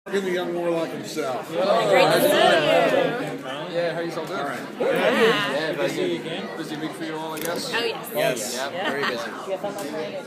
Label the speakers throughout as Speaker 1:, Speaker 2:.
Speaker 1: In the young warlock himself.
Speaker 2: Great to see you.
Speaker 3: Yeah, how you all doing?
Speaker 1: All right.
Speaker 3: Yeah, busy again. Busy week for you all, I guess.
Speaker 2: Oh, yes.
Speaker 4: Yes,
Speaker 3: Yeah.
Speaker 4: very busy.
Speaker 2: Do you have fun last night?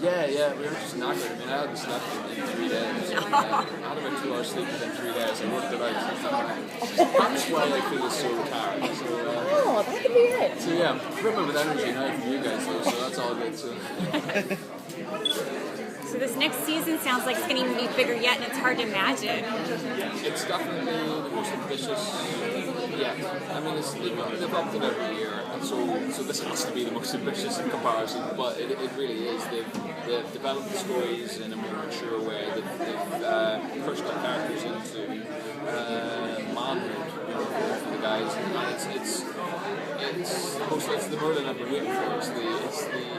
Speaker 3: Yeah, we were just knackered. I mean, I hadn't slept in 3 days. I had about 2 hours sleep within 3 days. I worked it out. That's why I feel so tired. So,
Speaker 2: Oh, that could be it.
Speaker 3: so yeah, I'm brimming with energy now from you guys, though, so that's all good. So.
Speaker 2: So this next season sounds like it's going to even be bigger yet, and it's hard to imagine.
Speaker 3: It's definitely the most ambitious yet. I mean, they've upped it every year, and so this has to be the most ambitious in comparison, but it really is. They've developed the stories in a more mature way. They've pushed the characters into manhood, for the guys, and it's the Merlin I've been waiting for.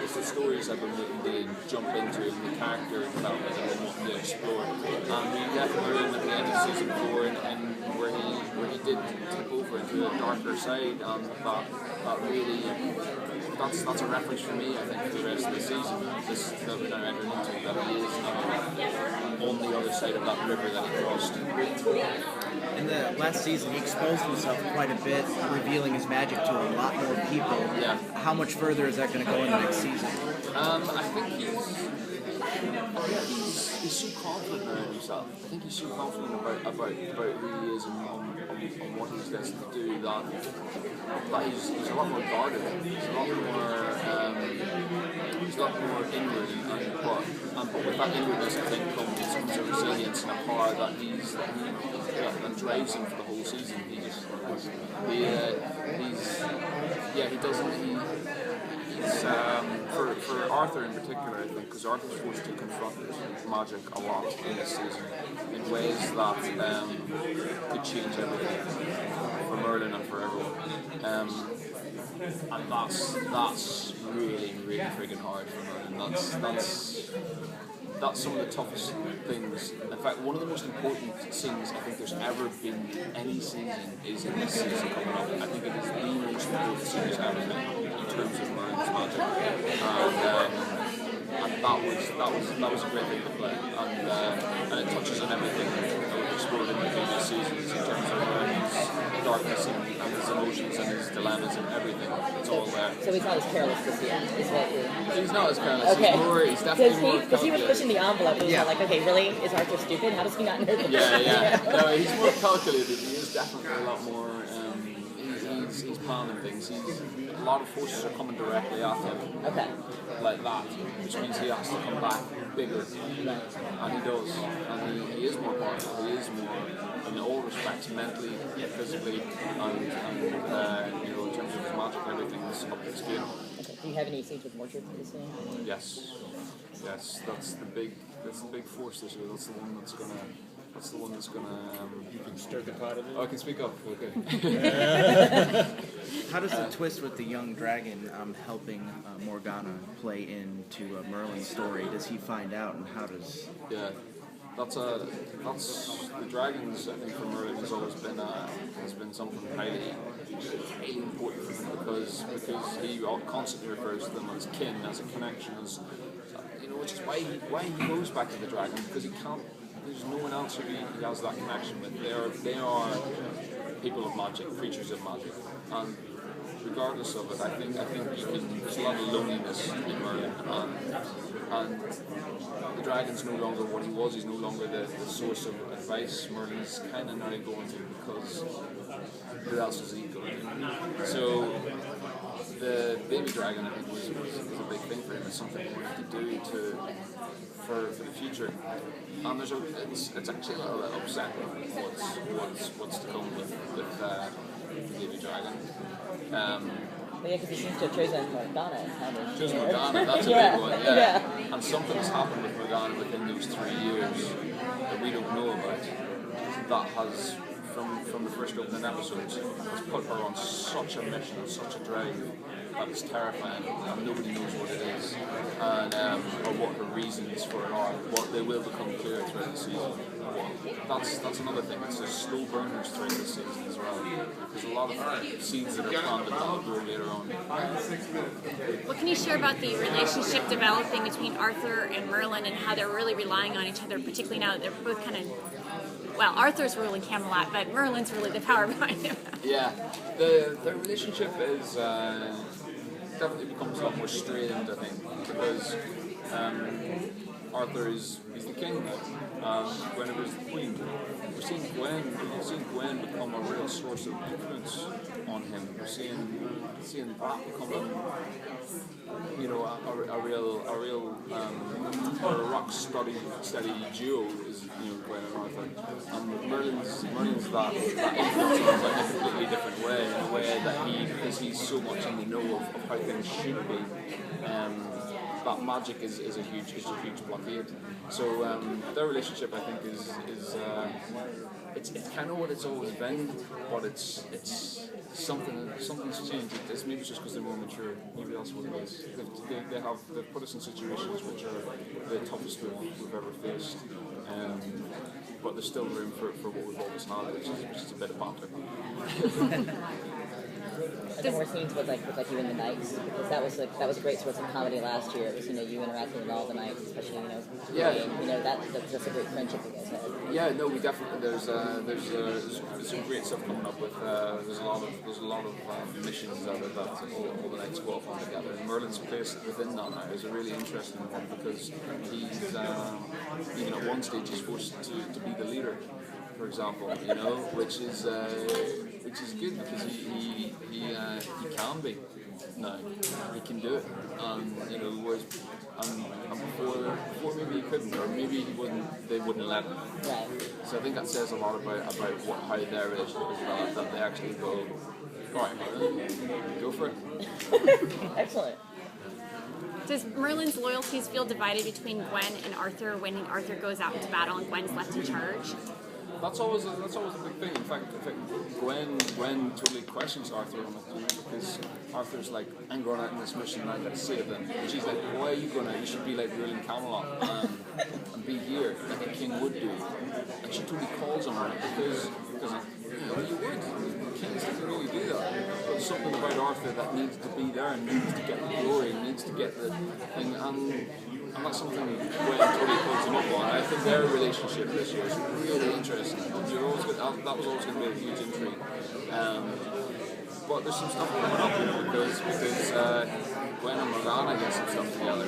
Speaker 3: It's the stories I've been waiting to jump into, and the character development I've been wanting to explore. And we left Merlin at the end of season 4, and where he did tip over into a darker side, and that really that's a reference for me, I think, for the rest of the season. That we're now entering into, that he is now on the other side of that river that he crossed.
Speaker 4: In the last season, he exposed himself quite a bit, revealing his magic to a lot more people.
Speaker 3: Yeah.
Speaker 4: How much further is that going to go in the next season?
Speaker 3: I think he's so confident around himself. I think he's so confident about who he is and what he's destined to do that he's a lot more guarded. He's a lot more inward, but with that inwardness, I think comes a resilience and a power that drives him for the whole season. For Arthur in particular, I think, because Arthur's forced to confront magic a lot in this season in ways that could change everything for Merlin and for everyone. And that's really, really friggin' hard for Merlin. That's some of the toughest things. In fact, one of the most important scenes I think there's ever been any season is in this season coming up. I think it is the most important series ever in terms of Merlin's magic. And that was a great thing to play. And it touches on everything that we've explored in the previous seasons in terms of Merlin's darkness and his emotions and his dilemmas and everything. It's all there.
Speaker 2: So he's not as careless this year, is what you're...
Speaker 3: He's not as careless.
Speaker 2: Okay.
Speaker 3: He's definitely more
Speaker 2: Because he was pushing the envelope. It was
Speaker 4: Yeah.
Speaker 2: like, okay, really? Is Arthur stupid? How does he not know this?
Speaker 3: Yeah. No, he's more calculated. He is definitely a lot more. He's planning things. A lot of forces are coming directly at him.
Speaker 2: Okay.
Speaker 3: Like that, which means he has to come back bigger, and he does. And he is more powerful. He is more, in all respects, mentally, physically, and in terms of his magic and everything, is up to scale.
Speaker 2: Okay. Do you have any scenes with Mordred this year?
Speaker 3: Yes, that's the big force this year. That's the one that's gonna.
Speaker 1: You can stir the pot a bit.
Speaker 3: Oh, I can speak up. Okay.
Speaker 4: How does the twist with the young dragon helping Morgana play into Merlin's story? Does he find out, and how does...
Speaker 3: Yeah, that's the dragons. I think for Merlin has always been something highly important for him because he constantly refers to them as kin, as a connection, which is why he goes back to the dragon, because he can't. There's no one else who he has that connection with. They are people of magic, creatures of magic, and regardless of it, I think there's a lot of loneliness in Merlin, and the dragon's no longer what he was. He's no longer the source of advice. Merlin's kind of now going to, because who else is equal? So the baby dragon, I think, was a big thing for him. It's something he wanted to do for the future. And it's actually a little bit upsetting what's to come with the baby dragon.
Speaker 2: Yeah, because he seems to have chosen Morgana.
Speaker 3: Chosen Morgana, that's a big one, yeah. And something has happened with Morgana within those 3 years that we don't know about, that has, from the first opening episodes, has put her on such a mission and such a drive that it's terrifying, and nobody knows what it is, and or what her reasons for it are, but they will become clear throughout the season. That's another thing. It's just slow burners throughout the season as well. There's a lot of seeds that are planted that will grow later on.
Speaker 5: What can you share about the relationship developing between Arthur and Merlin and how they're really relying on each other, particularly now that they're both kind of, well, Arthur's ruling Camelot, but Merlin's really the power behind him.
Speaker 3: Yeah, the relationship is definitely becomes a lot more strained, I think, because Arthur he's the king now. Guinevere's the queen. We're seeing Gwen become a real source of influence on him. We're seeing that becoming, you know, a real rock steady duo is, you know, Gwen and Arthur. And Merlin's that influence in a completely different way, in a way that because he's so much in the know of how things should be. That magic is a huge blockade. So their relationship, I think, is it's kind of what it's always been, but it's something's changed. It's maybe just because they're more mature. Maybe that's what it is. They've put us in situations which are the toughest we've ever faced. But there's still room for what we've always had, which is a bit of banter.
Speaker 2: I think more scenes with you and the knights, because that was a great source of comedy last year. It was, you know, you interacting with all the knights, especially, you know, that's a great friendship you guys had.
Speaker 3: Yeah, no, we definitely there's some great stuff coming up with. There's a lot of missions that all the knights go off on together. And Merlin's place within that now is a really interesting one because he's even at one stage he's forced to be the leader, for example, you know, which is good because he can be now. He can do it, you know, whereas before maybe he couldn't, or maybe they wouldn't let him.
Speaker 2: Right.
Speaker 3: So I think that says a lot about how their relationship is developed, that they actually go, all right, Merlin, go for it.
Speaker 2: Excellent.
Speaker 5: Does Merlin's loyalties feel divided between Gwen and Arthur when Arthur goes out into battle and Gwen's left in charge?
Speaker 3: That's always a big thing. In fact, Gwen totally questions Arthur on it, because Arthur's like, I'm going out on this mission and I'm going to save them. And she's like, why are you going out? You should be like ruling Camelot and be here like a king would do. And she totally calls on her because you know, you would. Kings didn't really do that. But there's something about Arthur that needs to be there and needs to get the glory, needs to get the thing. And that's something Gwen totally pulls him up on. I think their relationship this year is really interesting. That was always going to be a huge intrigue. But there's some stuff coming up, you know, because Gwen and Morgana get some stuff together.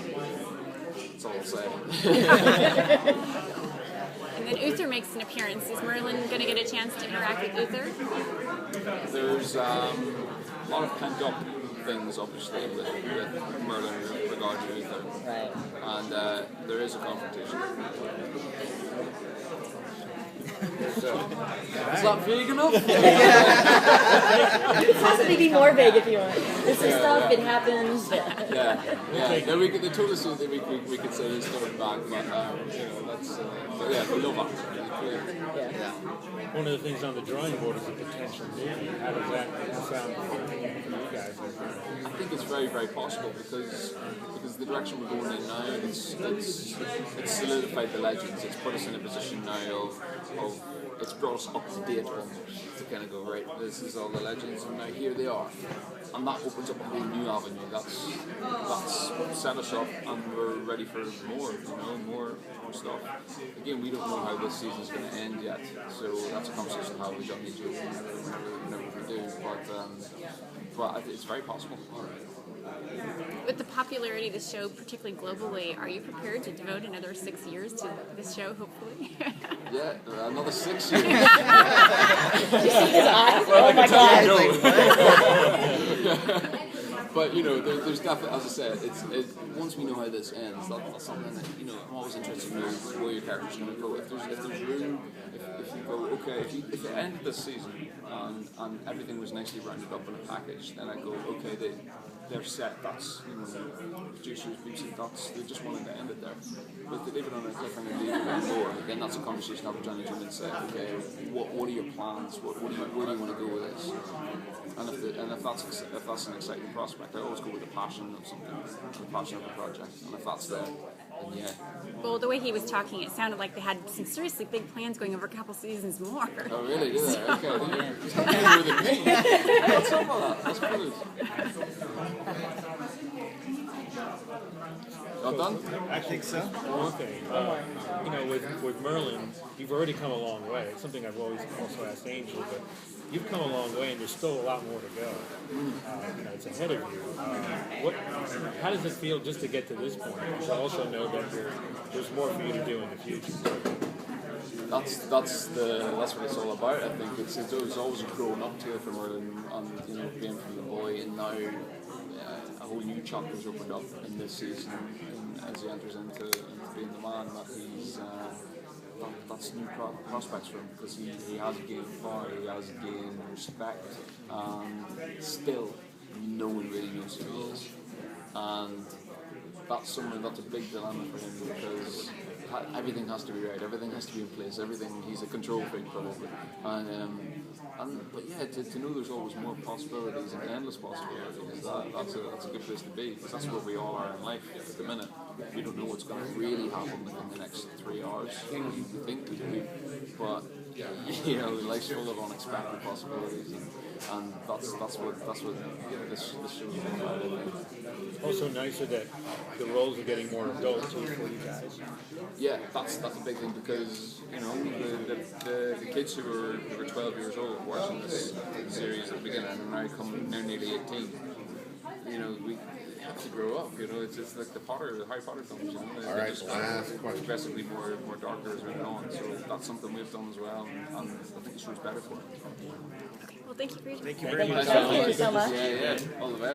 Speaker 3: That's all I'll say.
Speaker 5: And then Uther makes an appearance. Is Merlin going to get a chance to interact with Uther?
Speaker 3: There's a lot of pent up things, obviously, with Merlin regarding Uther.
Speaker 2: Right.
Speaker 3: And there is a confrontation. So, is that vague enough?
Speaker 2: Possibly be more vague if you want. This is stuff, it happens.
Speaker 3: Yeah. No, they told us that we could say he's coming back, but you know, that's we love that.
Speaker 2: Yeah.
Speaker 1: One of the things on the drawing board is a potential movie. How does that sound for you guys?
Speaker 3: I think it's very, very possible because the direction we're going in now, it's solidified the legends. It's put us in a position now of it's brought us up to date almost to kind of go, right, this is all the legends and now here they are. And that opens up a whole new avenue. That's set us up and we're ready for more, you know, more stuff. Again, we don't know how this season's going to end yet, so that's a conversation how we don't need to never do, but it's very possible.
Speaker 5: With the popularity of the show, particularly globally, are you prepared to devote another 6 years to this show, hopefully?
Speaker 3: Yeah, another 6 years.
Speaker 2: Oh my God.
Speaker 3: But you know, there's definitely, as I said, once we know how this ends, that's something that, you know, I'm always interested in knowing where your character's going to go. If there's room, if you go, okay, if it ended this season and everything was nicely rounded up in a package, then I go, okay, they're set. That's, you know, producers, BBC, they just wanted to end it there. But if they leave it on a cliffhanger and leave it on more, then that's a conversation I'll be trying to join and say, okay, what are your plans? Where do you want to go with this? And if that's an exciting prospect, I always go with the passion of something, the passion of a project. And if that's there, and yeah.
Speaker 5: Well, the way he was talking, it sounded like they had some seriously big plans going over a couple seasons more.
Speaker 3: Oh really? Did they? Okay. More than me. What's up with that? That's brilliant. All done?
Speaker 4: I think so.
Speaker 1: One thing, you know, with Merlin, you've already come a long way. It's something I've always also asked Angel, but you've come a long way, and there's still a lot more to go. You know, it's ahead of you. How does it feel just to get to this point? But also know that there's more for you to do in the future.
Speaker 3: That's what it's all about. I think it's always a growing up tale for Merlin, and you know, being from the boy, and now a whole new chapter's opened up in this season, and as he enters into being the man that he's. That's new prospects for him, because he has gained power, he has gained respect, and still no one really knows who he is. And that's a big dilemma for him, because everything has to be right, everything has to be in place, he's a control freak probably. But yeah, to know there's always more possibilities and endless possibilities, that's a good place to be, because that's where we all are in life at the minute. We don't know what's going to really happen within the next 3 hours. We think we do, but you know, life's full of unexpected possibilities, and that's what this show is all about, I think.
Speaker 1: Also nicer that the roles are getting more adult too for you guys.
Speaker 3: Yeah, that's a big thing, because you know the kids who were 12 years old watching this series at the beginning and now they're nearly 18. You know, we have to grow up. You know, it's like the Harry Potter films. You know,
Speaker 6: All right, last question.
Speaker 3: progressively more darker as we go on. So that's something we've done as well, and I think the show's better for it.
Speaker 5: Well, thank you for your time.
Speaker 4: Thank you very much.
Speaker 2: Thank you so much.
Speaker 3: Yeah, all the best.